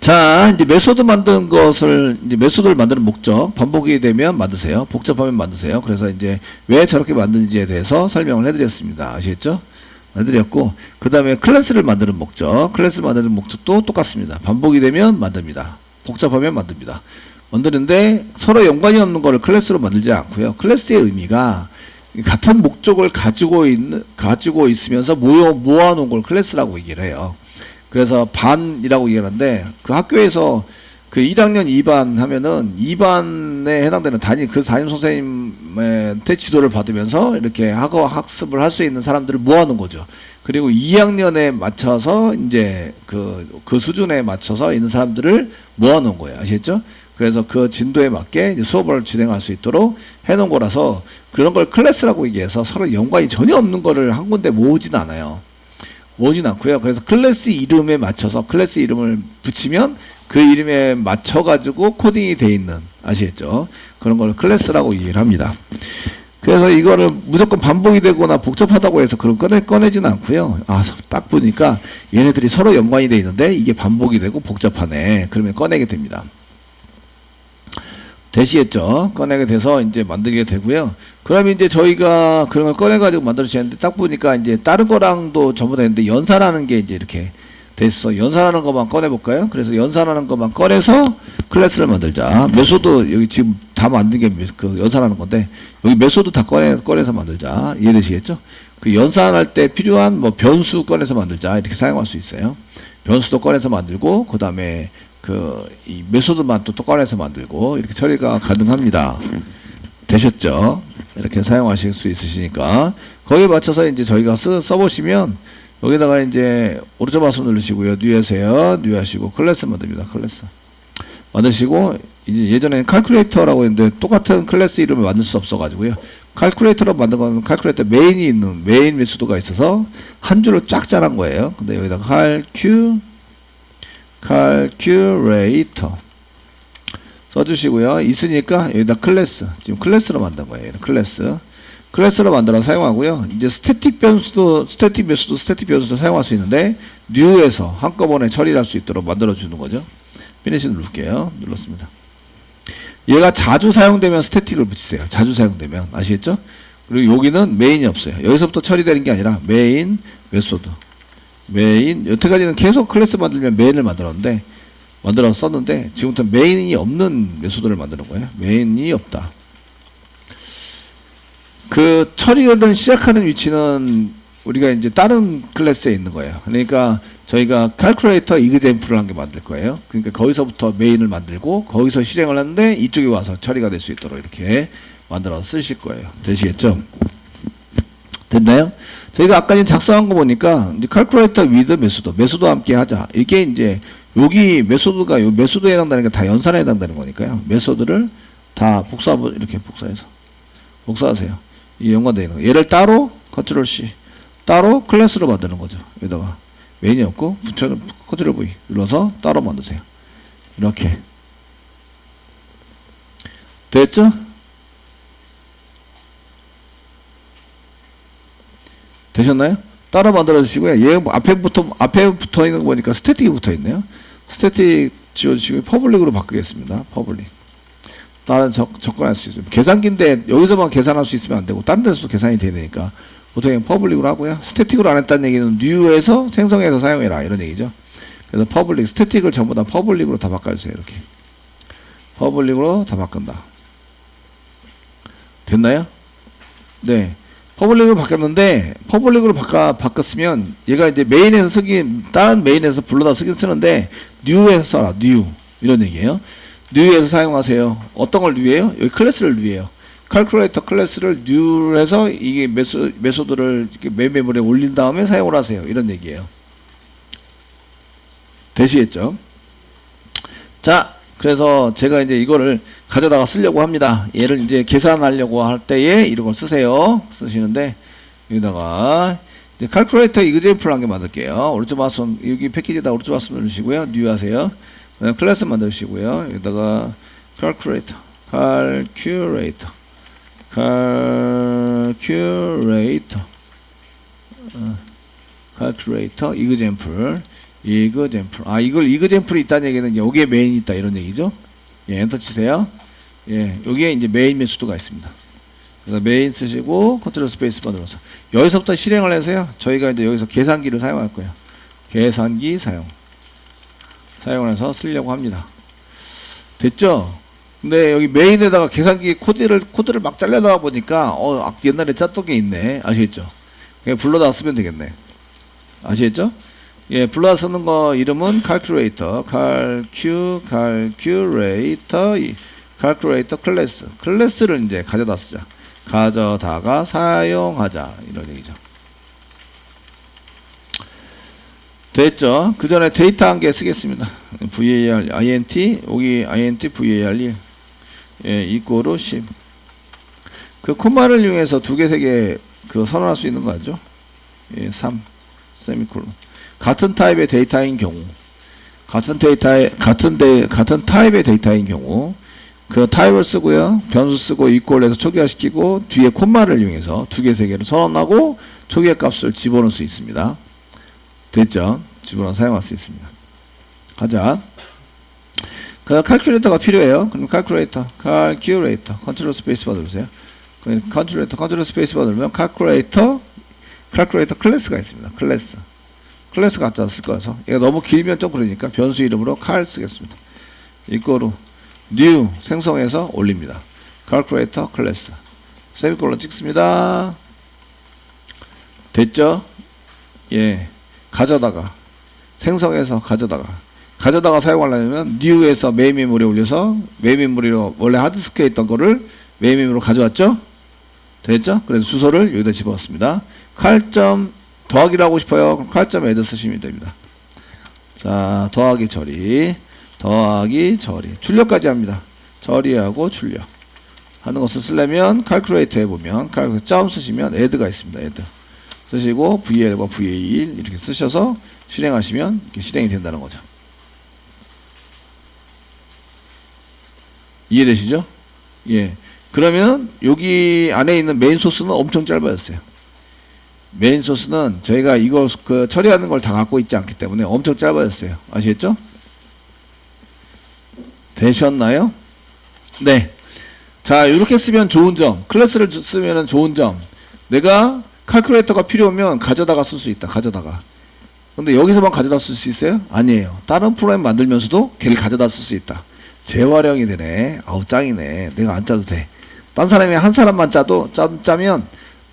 자, 이제 메소드 만든 것을, 이제 메소드를 만드는 목적, 반복이 되면 만드세요. 복잡하면 만드세요. 그래서 이제 왜 저렇게 만드는지에 대해서 설명을 해드렸습니다. 아시겠죠? 해드렸고, 그 다음에 클래스를 만드는 목적, 클래스 만드는 목적도 똑같습니다. 반복이 되면 만듭니다. 복잡하면 만듭니다. 만드는데 서로 연관이 없는 거를 클래스로 만들지 않고요. 클래스의 의미가 같은 목적을 가지고 있으면서 모아놓은 걸 클래스라고 얘기를 해요. 그래서 반이라고 얘기하는데, 그 학교에서 그 1학년 2반 하면은 2반에 해당되는 그 담임 선생님한테 지도를 받으면서 이렇게 학습을 할 수 있는 사람들을 모아놓은 거죠. 그리고 2학년에 맞춰서 이제 그 수준에 맞춰서 있는 사람들을 모아놓은 거예요. 아시겠죠? 그래서 그 진도에 맞게 이제 수업을 진행할 수 있도록 해놓은 거라서 그런 걸 클래스라고 얘기해서 서로 연관이 전혀 없는 거를 한 군데 모으진 않아요. 모으진 않고요. 그래서 클래스 이름에 맞춰서 클래스 이름을 붙이면 그 이름에 맞춰가지고 코딩이 돼 있는, 아시겠죠? 그런 걸 클래스라고 얘기를 합니다. 그래서 이거를 무조건 반복이 되거나 복잡하다고 해서 그런 꺼내지는 않고요. 딱 보니까 얘네들이 서로 연관이 돼 있는데 이게 반복이 되고 복잡하네. 그러면 꺼내게 됩니다. 되시겠죠? 꺼내게 돼서 이제 만들게 되고요. 그러면 이제 저희가 그런 걸 꺼내가지고 만들어주셨는데 딱 보니까 이제 다른 거랑도 전부 다 있는데 연산하는 게 이제 이렇게 됐어. 연산하는 것만 꺼내볼까요? 그래서 연산하는 것만 꺼내서 클래스를 만들자. 메소드 여기 지금 다 만든 게 그 연산하는 건데 여기 메소드 다 꺼내서 만들자. 이해되시겠죠? 그 연산할 때 필요한 뭐 변수 꺼내서 만들자. 이렇게 사용할 수 있어요. 변수도 꺼내서 만들고 그 다음에 이 메소드만 또 꺼내서 만들고 이렇게 처리가 가능합니다. 되셨죠? 이렇게 사용하실 수 있으시니까 거기에 맞춰서 이제 저희가 써보시면 여기다가 이제 오른쪽 마우스 누르시고요. 뉴하세요. 뉴하시고 클래스 만듭니다. 클래스 만드시고 이제 예전에는 칼큘레이터라고 했는데 똑같은 클래스 이름을 만들 수 없어가지고요. 칼큘레이터로 만든 건 칼큘레이터 메인이 있는 메인 메소드가 있어서 한 줄로 쫙 짜는 거예요. 근데 여기다가 calculator 써주시고요. 있으니까 여기다 클래스, 지금 클래스로 만든 거예요. 클래스로 만들어 사용하고요. 이제 스태틱 변수도 사용할 수 있는데 new에서 한꺼번에 처리할 수 있도록 만들어 주는 거죠. 피니시 누를게요. 눌렀습니다. 얘가 자주 사용되면 스태틱을 붙이세요. 자주 사용되면. 아시겠죠? 그리고 여기는 메인이 없어요. 여기서부터 처리되는 게 아니라 메인 메소드, 메인, 여태까지는 계속 클래스 만들면 메인을 만들었는데 썼는데 지금부터 메인이 없는 메소드를 만드는 거예요. 메인이 없다. 그 처리를 시작하는 위치는 우리가 이제 다른 클래스에 있는 거예요. 그러니까 저희가 calculator example을 한 개 만들 거예요. 그러니까 거기서부터 메인을 만들고 거기서 실행을 하는데 이쪽에 와서 처리가 될 수 있도록 이렇게 만들어서 쓰실 거예요. 되시겠죠? 됐나요? 저희가 아까 작성한 거 보니까 이제 calculator with 메소드와 함께 하자. 이게 이제 여기 메소드가 요 메소드에 해당되는 게 다 연산에 해당되는 거니까요. 메소드를 다 이렇게 복사하세요. 이 연관되어 있는 거. 얘를 따로 컨트롤 C 따로 클래스로 만드는 거죠. 여기다가 메인이 없고 컨트롤 V 눌러서 따로 만드세요. 이렇게 됐죠? 되셨나요? 따로 만들어 주시고요. 얘 앞에 붙어 있는 거 보니까 스태틱이 붙어 있네요. 스태틱 지워주시고 퍼블릭으로 바꾸겠습니다. 퍼블릭. 다른 접근할 수 있습니다. 계산기인데 여기서만 계산할 수 있으면 안 되고 다른 데서도 계산이 돼야 되니까 보통 퍼블릭으로 하고요. 스태틱으로 안 했다는 얘기는 new에서 생성해서 사용해라 이런 얘기죠. 그래서 퍼블릭, 스태틱을 전부 다 퍼블릭으로 다 바꿔주세요. 이렇게 퍼블릭으로 다 바꾼다. 됐나요? 네. 퍼블릭으로 바뀌었는데 퍼블릭으로 바꿨으면 얘가 이제 메인에서 다른 메인에서 불러다 쓰는데 new에서 써라. new 이런 얘기예요. new에서 사용하세요. 어떤 걸 new해요? 여기 클래스를 new해요. calculator 클래스를 new해서 이게 메소드를 메인 메모리에 올린 다음에 사용을 하세요. 이런 얘기예요. 되시겠죠? 자, 그래서 제가 이제 이거를 가져다가 쓰려고 합니다. 얘를 이제 계산하려고 할 때에 이런 걸 쓰시는데 여기다가 이제 calculator example 한 개 만들게요. 오른쪽 마우스 여기 패키지에다 오른쪽 마우스 누르시고요. new 하세요. 클래스 만드시고요. 여기다가 calculator example example. 아, 이걸 example이 있다는 얘기는 이제 여기에 메인이 있다 이런 얘기죠. 예, 엔터 치세요. 예, 여기에 이제 메인 메소드가 있습니다. 그래서 메인 쓰시고 컨트롤 스페이스바 눌러서 여기서부터 실행을 해서요. 저희가 이제 여기서 계산기를 사용할 거예요. 계산기 사용을 해서 쓰려고 합니다. 됐죠? 근데 여기 메인에다가 계산기 코드를 막 잘라다가 보니까 옛날에 짰던 게 있네. 아시겠죠? 그냥 불러다가 쓰면 되겠네. 아시겠죠? 예, 불러다 쓰는 거 이름은 calculator 클래스를 이제 가져다 쓰자. 가져다가 사용하자 이런 얘기죠. 됐죠? 그 전에 데이터 한 개 쓰겠습니다. var int 여기 int var 예, 이꼬로 10. 그 콤마를 이용해서 두 개, 세 개 그 선언할 수 있는 거죠. 예, 3 세미콜론. 같은 타입의 데이터인 경우, 같은 타입의 데이터인 경우, 그 타입을 쓰고요, 변수 쓰고 이꼴해서 초기화시키고 뒤에 콤마를 이용해서 두 개, 세 개를 선언하고 초기화 값을 집어넣을 수 있습니다. 됐죠? 집어넣어 사용할 수 있습니다. 가자. 그 칼큘레이터가 필요해요. 그럼 칼큘레이터 컨트롤 스페이스바 누르세요. 컨트롤 스페이스바 누르면 칼큘레이터 클래스가 있습니다. 클래스 갖다 쓸 거여서 얘가 너무 길면 좀 그러니까 변수 이름으로 칼 쓰겠습니다. 이거로 new 생성해서 올립니다. 칼큘레이터 클래스 세미콜론 찍습니다. 됐죠? 예, 가져다가 생성해서 가져다가 사용하려면 new에서 메인 메모리에 올려서 메인 메모리로 원래 하드디스크에 있던 거를 메인 메모리로 가져왔죠? 됐죠? 그래서 주소를 여기다 집어넣습니다. 칼점 더하기를 하고 싶어요. 그럼 칼점 애드 쓰시면 됩니다. 자, 더하기 처리 출력까지 합니다. 처리하고 출력 하는 것을 쓰려면 칼큘레이터에 보면 점 쓰시면 애드가 있습니다. 애드 쓰시고 VL과 VA1 이렇게 쓰셔서 실행하시면 이렇게 실행이 된다는 거죠. 이해되시죠? 예. 그러면 여기 안에 있는 메인 소스는 엄청 짧아졌어요. 메인 소스는 저희가 이거 처리하는 걸 다 갖고 있지 않기 때문에 엄청 짧아졌어요. 아시겠죠? 되셨나요? 네. 자, 이렇게 쓰면 좋은 점, 클래스를 쓰면 좋은 점, 내가 칼큘레이터가 필요하면 가져다가 쓸 수 있다. 가져다가. 근데 여기서만 가져다 쓸 수 있어요? 아니에요. 다른 프로그램 만들면서도 걔를 가져다 쓸 수 있다. 재활용이 되네. 아우 짱이네. 내가 안 짜도 돼. 딴 사람이 한 사람만 짜면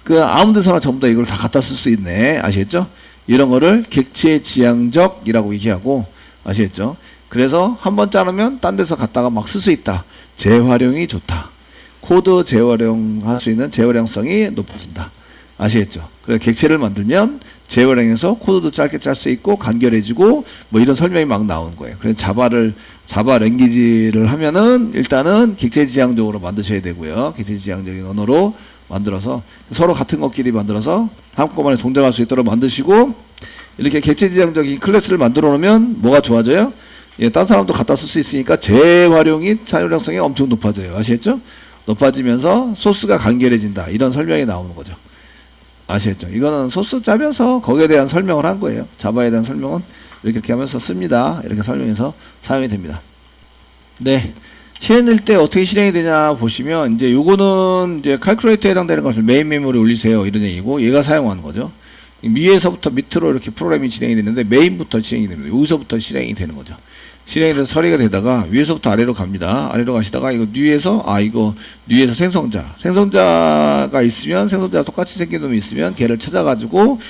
그 아무 데서나 전부 다 이걸 다 갖다 쓸 수 있네. 아시겠죠? 이런 거를 객체지향적이라고 얘기하고, 아시겠죠? 그래서 한번 짜놓으면 딴 데서 갖다가 막 쓸 수 있다. 재활용이 좋다. 코드 재활용할 수 있는 재활용성이 높아진다. 아시겠죠? 그래서 객체를 만들면 재활용해서 코드도 짧게 짤 수 있고 간결해지고 뭐 이런 설명이 막 나오는 거예요. 그래서 자바 랭귀지를 하면은 일단은 객체지향적으로 만드셔야 되고요. 객체지향적인 언어로 만들어서 서로 같은 것끼리 만들어서 한꺼번에 동작할 수 있도록 만드시고, 이렇게 객체지향적인 클래스를 만들어 놓으면 뭐가 좋아져요? 예, 딴 사람도 갖다 쓸 수 있으니까 재활용이 사용성이 엄청 높아져요. 아시겠죠? 높아지면서 소스가 간결해진다. 이런 설명이 나오는 거죠. 아시겠죠? 이거는 소스 짜면서 거기에 대한 설명을 한 거예요. 자바에 대한 설명은 이렇게 하면서 씁니다. 이렇게 설명해서 사용이 됩니다. 네. 실행될 때 어떻게 실행이 되냐 보시면, 이제 요거는 이제 칼큘레이터에 해당되는 것을 메인 메모리에 올리세요. 이런 얘기고, 얘가 사용하는 거죠. 위에서부터 밑으로 이렇게 프로그램이 진행이 되는데, 메인부터 실행이 됩니다. 여기서부터 실행이 되는 거죠. 실행이 돼서 처리가 되다가 위에서부터 아래로 갑니다. 아래로 가시다가 이거 뉴에서 생성자가 있으면, 생성자가 똑같이 생긴 놈이 있으면 걔를 찾아가지고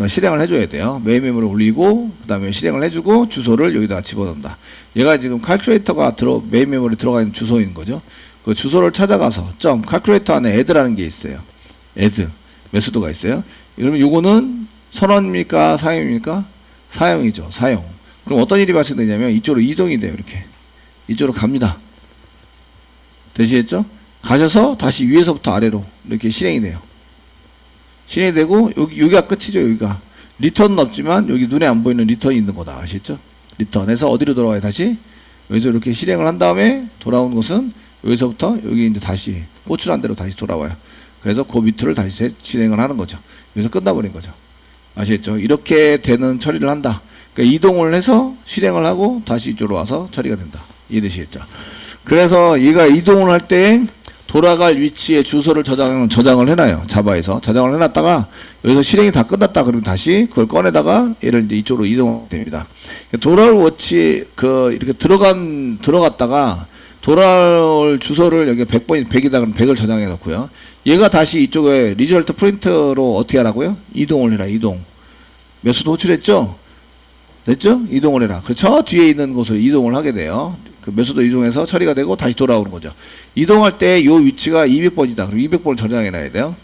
실행을 해줘야 돼요. 메인 메모리를 올리고 그 다음에 실행을 해주고 주소를 여기다가 집어넣는다. 얘가 지금 칼큘레이터가 메인 메모리 들어가 있는 주소인 거죠. 그 주소를 찾아가서 칼큘레이터 안에 add라는 게 있어요. add 메소드가 있어요. 그러면 요거는 선언입니까? 사용입니까? 사용이죠. 사용. 그럼 어떤 일이 발생되냐면 이쪽으로 이동이 돼요. 이렇게 이쪽으로 갑니다. 되시겠죠? 가셔서 다시 위에서부터 아래로 이렇게 실행이 돼요. 실행이 되고 여기가 끝이죠. 여기가 리턴은 없지만 여기 눈에 안 보이는 리턴이 있는 거다. 아시겠죠? 리턴에서 어디로 돌아와요? 다시 여기서 이렇게 실행을 한 다음에 돌아온 것은 여기서부터 여기 이제 다시 호출한 대로 다시 돌아와요. 그래서 그 밑을 다시 실행을 하는 거죠. 여기서 끝나버린 거죠. 아시겠죠? 이렇게 되는 처리를 한다. 그러니까 이동을 해서 실행을 하고 다시 이쪽으로 와서 처리가 된다. 이해되시겠죠? 그래서 얘가 이동을 할 때 돌아갈 위치에 주소를 저장을 해놔요. 자바에서 저장을 해놨다가 여기서 실행이 다 끝났다 그러면 다시 그걸 꺼내다가 얘를 이제 이쪽으로 이동됩니다. 돌아올 워치 이렇게 들어갔다가 돌아올 주소를 여기 100이다 그러면 100을 저장해 놓고요. 얘가 다시 이쪽에 리절트 프린트로 어떻게 하라고요? 이동을 해라. 이동. 메소드 호출했죠? 됐죠? 이동을 해라. 그래서 저 뒤에 있는 곳을 이동을 하게 돼요. 그 메소드 이동해서 처리가 되고 다시 돌아오는 거죠. 이동할 때 이 위치가 200번이다. 그럼 200번을 저장해 놔야 돼요.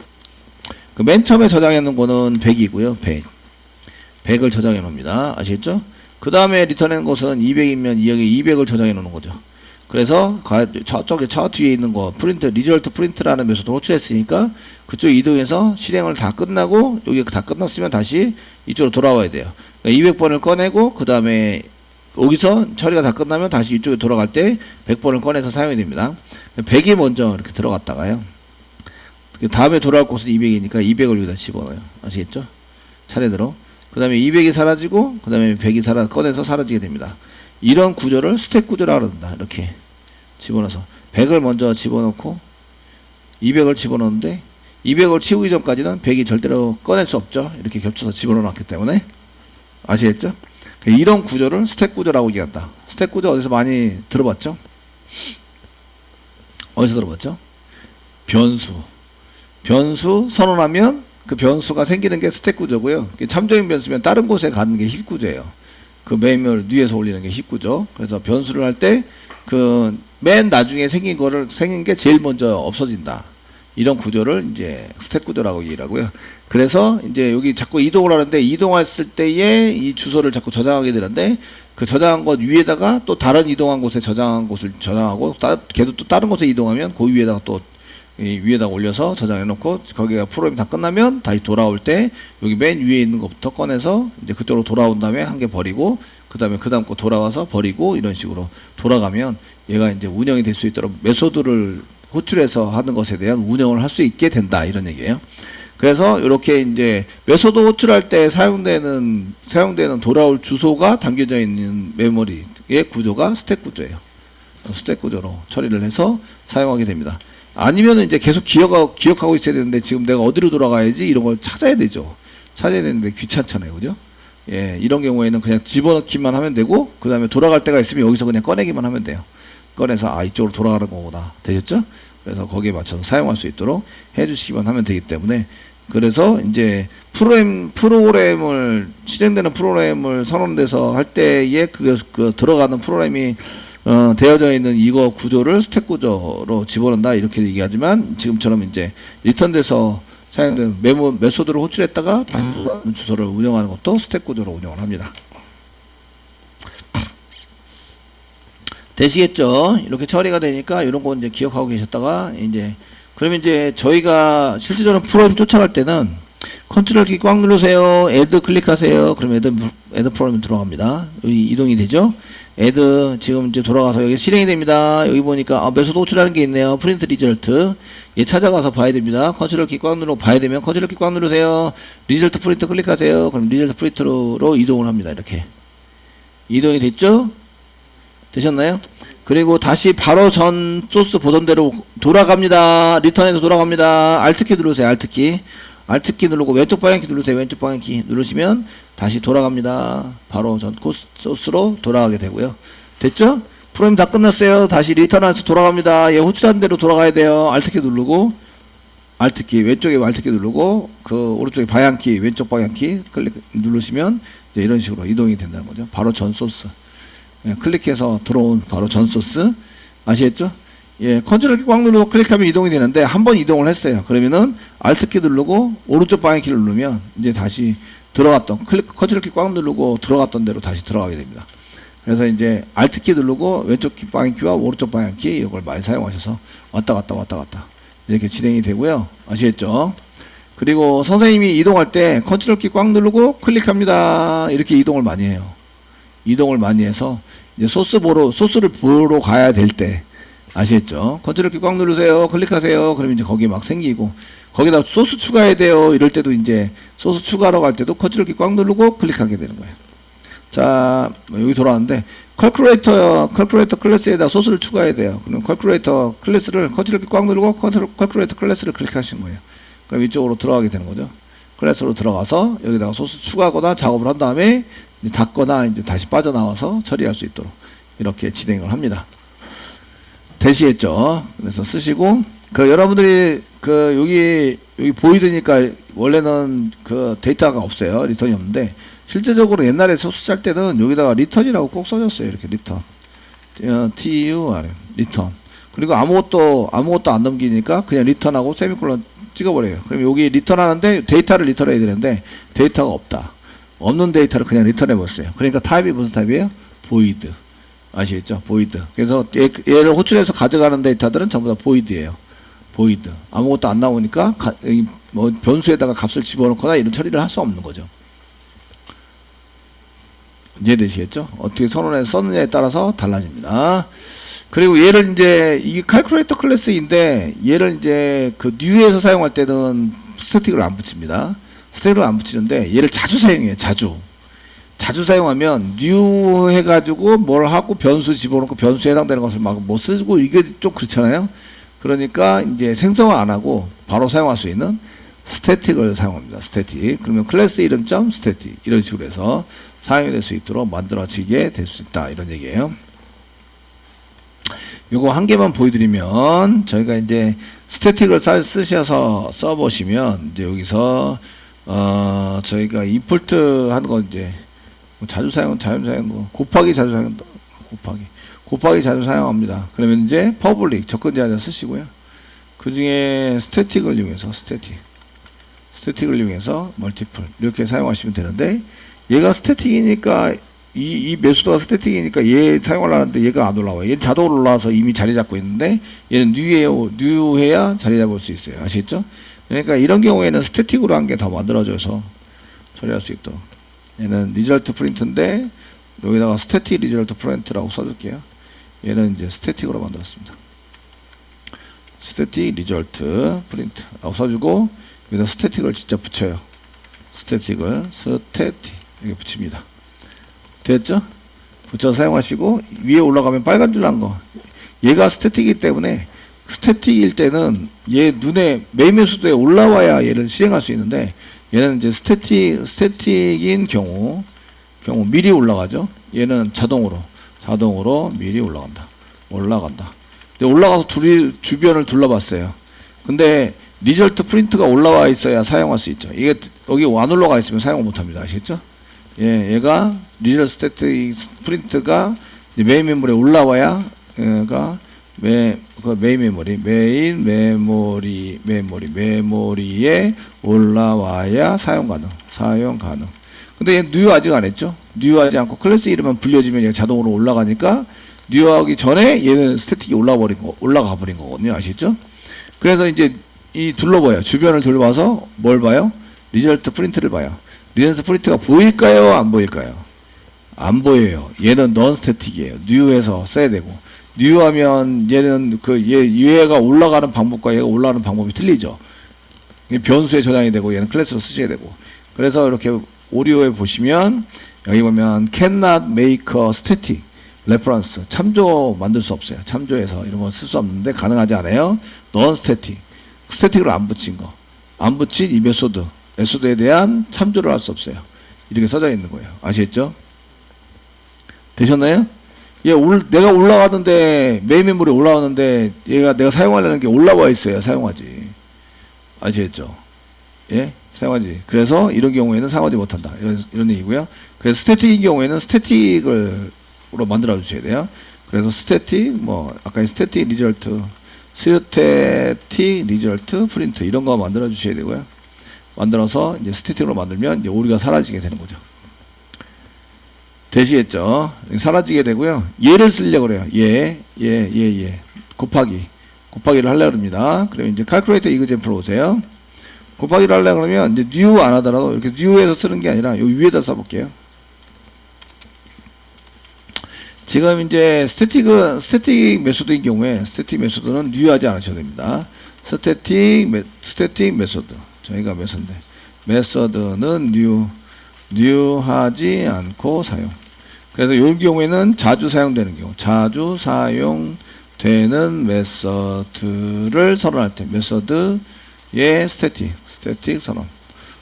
그 맨 처음에 저장해 놓은 거는 100이고요. 100. 100을 저장해 놓습니다. 아시겠죠? 그 다음에 리턴한 것은 200이면 여기 200을 저장해 놓는 거죠. 그래서 저쪽에 저 뒤에 있는 거 프린트 리절트 프린트라는 메소드를 호출했으니까 그쪽 이동해서 실행을 다 끝나고 여기 다 끝났으면 다시 이쪽으로 돌아와야 돼요. 그러니까 200번을 꺼내고 그 다음에 여기서 처리가 다 끝나면 다시 이쪽에 돌아갈 때 100번을 꺼내서 사용이 됩니다. 100이 먼저 이렇게 들어갔다가요. 그 다음에 돌아올 곳은 200이니까 200을 여기다 집어넣어요. 아시겠죠? 차례대로. 그 다음에 200이 사라지고 그 다음에 100이 꺼내서 사라지게 됩니다. 이런 구조를 스택 구조라고 그런다. 이렇게 집어넣어서 100을 먼저 집어넣고 200을 집어넣는데 200을 치우기 전까지는 100이 절대로 꺼낼 수 없죠. 이렇게 겹쳐서 집어넣었기 때문에. 아시겠죠? 이런 구조를 스택 구조라고 얘기한다. 스택 구조 어디서 많이 들어봤죠? 어디서 들어봤죠? 변수 선언하면 그 변수가 생기는 게 스택 구조고요. 참조인 변수면 다른 곳에 가는 게 힙 구조예요. 그 매뉴얼 위에서 올리는 게 힙 구조. 그래서 변수를 할 때 그 맨 나중에 생긴 게 제일 먼저 없어진다. 이런 구조를 이제 스택 구조라고 얘기하고요. 그래서 이제 여기 자꾸 이동을 하는데 이동했을 때에 이 주소를 자꾸 저장하게 되는데 그 저장한 것 위에다가 또 다른 이동한 곳에 저장한 곳을 저장하고 걔도 또 다른 곳에 이동하면 그 위에다가 또 위에다가 올려서 저장해 놓고 거기가 프로그램이 다 끝나면 다시 돌아올 때 여기 맨 위에 있는 것부터 꺼내서 이제 그쪽으로 돌아온 다음에 한 개 버리고 그 다음에 그 다음 거 돌아와서 버리고 이런 식으로 돌아가면 얘가 이제 운영이 될 수 있도록 메소드를 호출해서 하는 것에 대한 운영을 할 수 있게 된다 이런 얘기예요. 그래서 이렇게 이제 메소드 호출할 때 사용되는 돌아올 주소가 담겨져 있는 메모리의 구조가 스택 구조예요. 스택 구조로 처리를 해서 사용하게 됩니다. 아니면 이제 계속 기억하고 있어야 되는데 지금 내가 어디로 돌아가야지 이런 걸 찾아야 되죠. 찾아야 되는데 귀찮잖아요. 그죠? 예, 이런 경우에는 그냥 집어넣기만 하면 되고 그 다음에 돌아갈 때가 있으면 여기서 그냥 꺼내기만 하면 돼요. 꺼내서 이쪽으로 돌아가는 거구나. 되셨죠? 그래서 거기에 맞춰서 사용할 수 있도록 해주시기만 하면 되기 때문에 그래서 이제 프로그램을 실행되는 프로그램을 선언돼서 할 때에 그 들어가는 프로그램이 되어져 있는 이거 구조를 스택 구조로 집어넣는다 이렇게 얘기하지만 지금처럼 이제 리턴돼서 사용된 메소드를 호출했다가 다시 주소를 운영하는 것도 스택 구조로 운영을 합니다. 되시겠죠? 이렇게 처리가 되니까 이런 거 이제 기억하고 계셨다가 이제 그러면 이제 저희가 실질적으로 프로그램 쫓아갈 때는 컨트롤 키 꽉 누르세요. 애드 클릭하세요. 그럼 애드 프로그램 들어갑니다. 여기 이동이 되죠? 애드 지금 이제 돌아가서 여기 실행이 됩니다. 여기 보니까 메소드 호출하는 게 있네요. 프린트 리절트. 얘 찾아가서 봐야 됩니다. 컨트롤 키 꽉 누르고 봐야 되면 컨트롤 키 꽉 누르세요. 리절트 프린트 클릭하세요. 그럼 리절트 프린트로 이동을 합니다. 이렇게. 이동이 됐죠? 되셨나요? 그리고 다시 바로 전 소스 보던 대로 돌아갑니다. 리턴해서 돌아갑니다. Alt키 누르세요. Alt키 누르고 왼쪽 방향키 누르세요. 왼쪽 방향키 누르시면 다시 돌아갑니다. 바로 전 소스로 돌아가게 되고요. 됐죠? 프로그램 다 끝났어요. 다시 리턴해서 돌아갑니다. 얘 호출한 대로 돌아가야 돼요. Alt키 누르고 왼쪽에 Alt키 누르고 그 오른쪽에 방향키 왼쪽 방향키 클릭 누르시면 이제 이런 식으로 이동이 된다는 거죠. 바로 전 소스. 예, 클릭해서 들어온 바로 전 소스 아시겠죠? 예, 컨트롤키 꽉 누르고 클릭하면 이동이 되는데 한번 이동을 했어요. 그러면은 Alt키 누르고 오른쪽 방향키를 누르면 이제 다시 들어갔던 컨트롤키 꽉 누르고 들어갔던 대로 다시 들어가게 됩니다. 그래서 이제 Alt키 누르고 왼쪽 방향키와 오른쪽 방향키 이걸 많이 사용하셔서 왔다 갔다 이렇게 진행이 되고요. 아시겠죠? 그리고 선생님이 이동할 때 컨트롤키 꽉 누르고 클릭합니다. 이렇게 이동을 많이 해요. 이동을 많이 해서 이제 소스를 보러 가야 될 때 아시겠죠? 컨트롤키 꽉 누르세요. 클릭하세요. 그러면 이제 거기 막 생기고 거기다 소스 추가해야 돼요. 이럴 때도 이제 소스 추가하러 갈 때도 컨트롤키 꽉 누르고 클릭하게 되는 거예요. 자, 여기 돌아왔는데, 컬큘레이터 클래스에다 소스를 추가해야 돼요. 그럼 컬큘레이터 클래스를 커트를 꽉 누르고 컬큘레이터 클래스를 클릭하시는 거예요. 그럼 이쪽으로 들어가게 되는 거죠. 클래스로 들어가서 여기다가 소스 추가하거나 작업을 한 다음에 닫거나 이제 다시 빠져나와서 처리할 수 있도록 이렇게 진행을 합니다. 대시했죠. 그래서 쓰시고, 여러분들이 여기 보이드니까 원래는 데이터가 없어요. 리턴이 없는데, 실제적으로 옛날에 소스 짤 때는 여기다가 리턴이라고 꼭 써줬어요. 이렇게 리턴. TUR, 리턴. 그리고 아무것도 안 넘기니까 그냥 리턴하고 세미콜론 찍어버려요. 그럼 여기 리턴하는데 데이터를 리턴해야 되는데 데이터가 없다. 없는 데이터를 그냥 리턴해버렸어요. 그러니까 타입이 무슨 타입이에요? 보이드. 아시겠죠? 보이드. 그래서 얘를 호출해서 가져가는 데이터들은 전부 다 보이드예요. 보이드. 아무것도 안 나오니까 변수에다가 값을 집어넣거나 이런 처리를 할 수 없는 거죠. 이해되시겠죠? 어떻게 선언해서 썼느냐에 따라서 달라집니다. 그리고 얘를 이제 이게 칼큘레이터 클래스인데 얘를 이제 뉴에서 사용할 때는 스태틱을 안 붙입니다. 스태틱을 안 붙이는데 얘를 자주 사용해요. 자주 사용하면 뉴 해가지고 뭘 하고 변수 집어넣고 변수에 해당되는 것을 막 뭐 쓰고 이게 좀 그렇잖아요. 그러니까 이제 생성을 안 하고 바로 사용할 수 있는 스태틱을 사용합니다. 스태틱. 그러면 클래스 이름점 스태틱 이런 식으로 해서 사용이 될 수 있도록 만들어지게 될 수 있다. 이런 얘기예요. 요거 한 개만 보여드리면 저희가 이제 스태틱을 쓰셔서 써보시면 이제 여기서 저희가 임포트 하는 거 이제 자주 사용 곱하기 자주 사용합니다. 그러면 이제 퍼블릭 접근 제한을 쓰시고요. 그 중에 스태틱을 이용해서 스태틱을 이용해서 멀티플 이렇게 사용하시면 되는데 얘가 스태틱이니까 이 매수도가 스태틱이니까 얘 사용을 하는데 얘가 안 올라와요. 얘는 자동으로 올라와서 이미 자리 잡고 있는데 얘는 뉴해야 자리 잡을 수 있어요. 아시겠죠? 그러니까 이런 경우에는 스태틱으로 한 개 더 만들어줘서 처리할 수 있도록. 얘는 리절트 프린트인데 여기다가 스태틱 리절트 프린트라고 써줄게요. 얘는 이제 스태틱으로 만들었습니다. 스태틱 리절트 프린트라고 써주고 여기다 스태틱을 진짜 붙여요. 스태틱 이렇게 붙입니다. 됐죠? 붙여서 사용하시고 위에 올라가면 빨간 줄 난 거 얘가 스태틱이기 때문에 스태틱일 때는 얘 눈에 메인 메소드에 올라와야 얘를 실행할 수 있는데 얘는 이제 스태틱인 경우 미리 올라가죠. 얘는 자동으로 미리 올라간다. 근데 올라가서 주변을 둘러봤어요. 근데 리절트 프린트가 올라와 있어야 사용할 수 있죠. 이게 여기 안 올라가 있으면 사용을 못합니다. 아시겠죠? 예, 얘가 리절트 스태틱 프린트가 메인 메모리에 올라와야 얘가 메인 메모리에 올라와야 사용 가능. 근데 얘 뉴 아직 안 했죠? 뉴하지 않고 클래스 이름만 불려지면 얘가 자동으로 올라가니까 뉴하기 전에 얘는 스태틱이 올라가 버린 거거든요. 아시죠? 그래서 이제 주변을 둘러봐서 뭘 봐요? 리절트 프린트를 봐요. 리절트 프린트가 보일까요? 안 보일까요? 안 보여요. 얘는 넌 스태틱이에요. 뉴에서 써야 되고. 뉴하면 얘는 얘가 올라가는 방법과 얘가 올라가는 방법이 틀리죠. 변수에 저장이 되고 얘는 클래스로 쓰셔야 되고. 그래서 이렇게 오리오에 보시면 여기 보면 cannot make a static reference 참조 만들 수 없어요. 참조해서 이런 거 쓸 수 없는데 가능하지 않아요. non static 스태틱을 안 붙인 이 메소드에 대한 참조를 할 수 없어요. 이렇게 써져 있는 거예요. 아시겠죠? 되셨나요? 내가 올라가는데 메인 메모리에 올라왔는데 내가 사용하려는 게 올라와 있어야 사용하지. 아시겠죠? 예? 사용하지. 그래서 이런 경우에는 사용하지 못한다. 이런 얘기고요. 그래서 스태틱인 경우에는 스태틱으로 만들어 주셔야 돼요. 그래서 아까 스태틱 리절트 프린트 이런 거 만들어 주셔야 되고요. 만들어서 이제 스태틱으로 만들면 이제 오류가 사라지게 되는 거죠. 되시겠죠? 사라지게 되고요. 얘를 쓰려고 그래요. 곱하기를 하려고 합니다. 그럼 이제 calculate example 오세요. 곱하기를 하려고 그러면 이제 new 안 하더라도 이렇게 new에서 쓰는 게 아니라 여기 위에다 써볼게요. 지금 이제 스태틱 메소드인 경우에 스태틱 메소드는 new 하지 않으셔도 됩니다. 스태틱 메소드. 저희가 메소드는 new 하지 않고 사용. 그래서 이 경우에는 자주 사용되는 경우, 자주 사용되는 메서드를 선언할 때, 메서드의 스태틱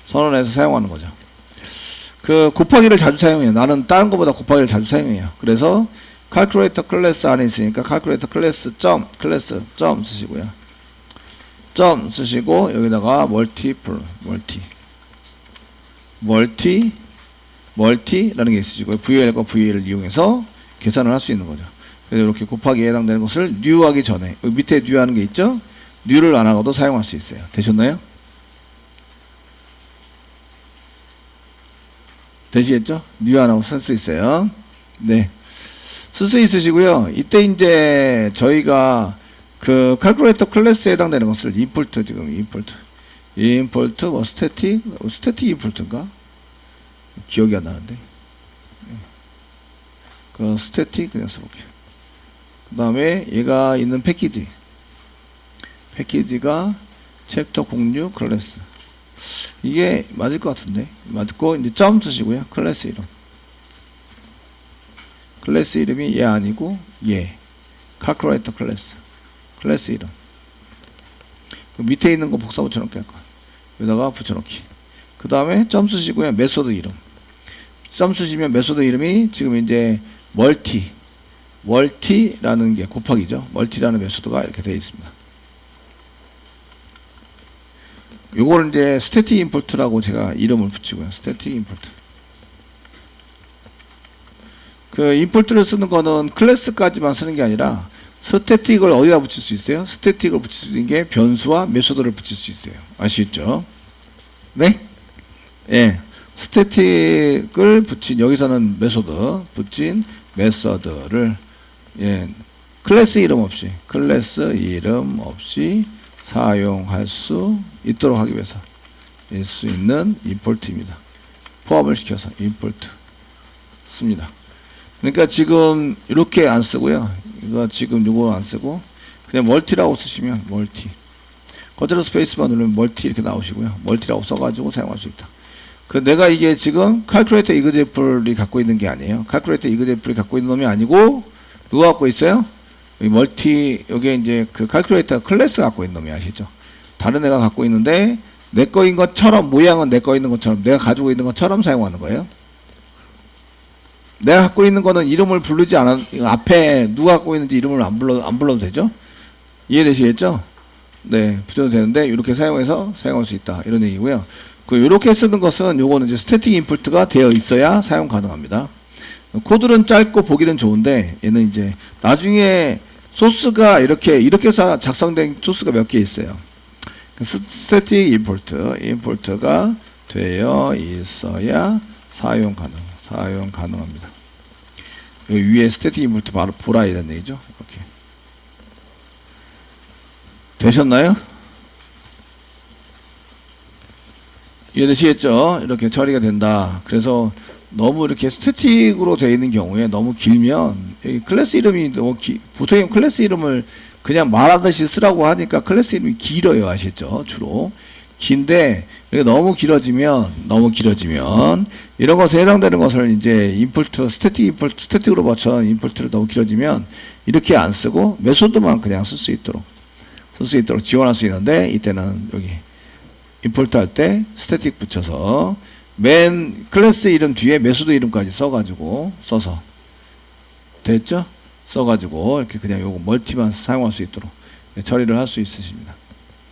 선언해서 사용하는 거죠. 그 곱하기를 자주 사용해요. 나는 다른 것보다 곱하기를 자주 사용해요. 그래서 calculator 클래스 안에 있으니까 calculator 클래스 점 쓰시고요. 점 쓰시고 여기다가 멀티라는 게 있으시고요. VL과 VL을 이용해서 계산을 할 수 있는 거죠. 그래서 이렇게 곱하기에 해당되는 것을 new 하기 전에 여기 밑에 new 하는 게 있죠? new를 안 하고도 사용할 수 있어요. 되셨나요? 되시겠죠? new 안 하고 쓸 수 있어요. 네. 쓸 수 있으시고요. 이때 이제 저희가 그 calculator 클래스에 해당되는 것을 import 뭐 static import인가? 기억이 안 나는데. 그 static 그냥 써볼게요. 그 다음에 얘가 있는 패키지가 챕터 06 클래스. 이게 맞을 것 같은데. 맞고 이제 점 쓰시고요. 클래스 이름이 얘 아니고 얘. calculator 클래스 이름. 그 밑에 있는 거 복사 붙여넣기 할 거야. 여기다가 붙여넣기. 그 다음에 점 쓰시고요. 메소드 이름. 점 쓰시면 메소드 이름이 지금 이제 멀티라는 게 곱하기죠. 멀티라는 메소드가 이렇게 되어 있습니다. 요거를 이제 스태틱 임포트라고 제가 이름을 붙이고요. 스태틱 임포트. 그 임포트를 쓰는 거는 클래스까지만 쓰는 게 아니라 스태틱을 어디다 붙일 수 있어요? 스태틱을 붙일 수 있는 게 변수와 메소드를 붙일 수 있어요. 아시겠죠? 네? 예. 스태틱을 붙인, 여기서는 메소드, 붙인 메서드를, 예. 클래스 이름 없이 사용할 수 있도록 하기 위해서 일 수 있는 임포트입니다. 포함을 시켜서 임포트 씁니다. 그러니까 지금 이렇게 안 쓰고요. 이거 지금 요거 안 쓰고 그냥 멀티라고 쓰시면 멀티. 컨트롤 스페이스바 누르면 멀티 이렇게 나오시고요. 멀티라고 써가지고 사용할 수 있다. 그 내가 이게 지금 calculator example이 갖고 있는 게 아니에요. calculator example이 갖고 있는 놈이 아니고 누가 갖고 있어요? 이 멀티 여기에 이제 그 calculator 클래스 갖고 있는 놈이 아시죠? 다른 애가 갖고 있는데 내 거인 것처럼 모양은 내 거 있는 것처럼 내가 가지고 있는 것처럼 사용하는 거예요. 내가 갖고 있는 거는 이름을 부르지 않아 앞에 누가 갖고 있는지 이름을 안 불러도 되죠? 이해되시겠죠? 네, 붙여도 되는데 이렇게 사용해서 사용할 수 있다 이런 얘기고요. 그 이렇게 쓰는 것은 요거는 이제 스태틱 임포트가 되어 있어야 사용 가능합니다. 코드는 짧고 보기는 좋은데 얘는 이제 나중에 소스가 이렇게 작성된 소스가 몇 개 있어요. 스태틱 임포트가 되어 있어야 사용 가능합니다. 여기 위에 스태틱 임포트 바로 보라 이런 얘기죠. 이렇게 되셨나요? 이해되시겠죠? 이렇게 처리가 된다. 그래서 너무 이렇게 스태틱으로 되어 있는 경우에 너무 길면 클래스 이름이 너무 보통 클래스 이름을 그냥 말하듯이 쓰라고 하니까 클래스 이름이 길어요. 아시죠? 주로 긴데 너무 길어지면 이런 것에 해당되는 것을 이제 임포트 스태틱으로 맞춰 임포트를 너무 길어지면 이렇게 안 쓰고 메소드만 그냥 쓸 수 있도록 지원할 수 있는데 이때는 여기 임포트 할 때 스태틱 붙여서 맨 클래스 이름 뒤에 메소드 이름까지 써서 됐죠? 써가지고 이렇게 그냥 요거 멀티만 사용할 수 있도록 처리를 할 수 있으십니다.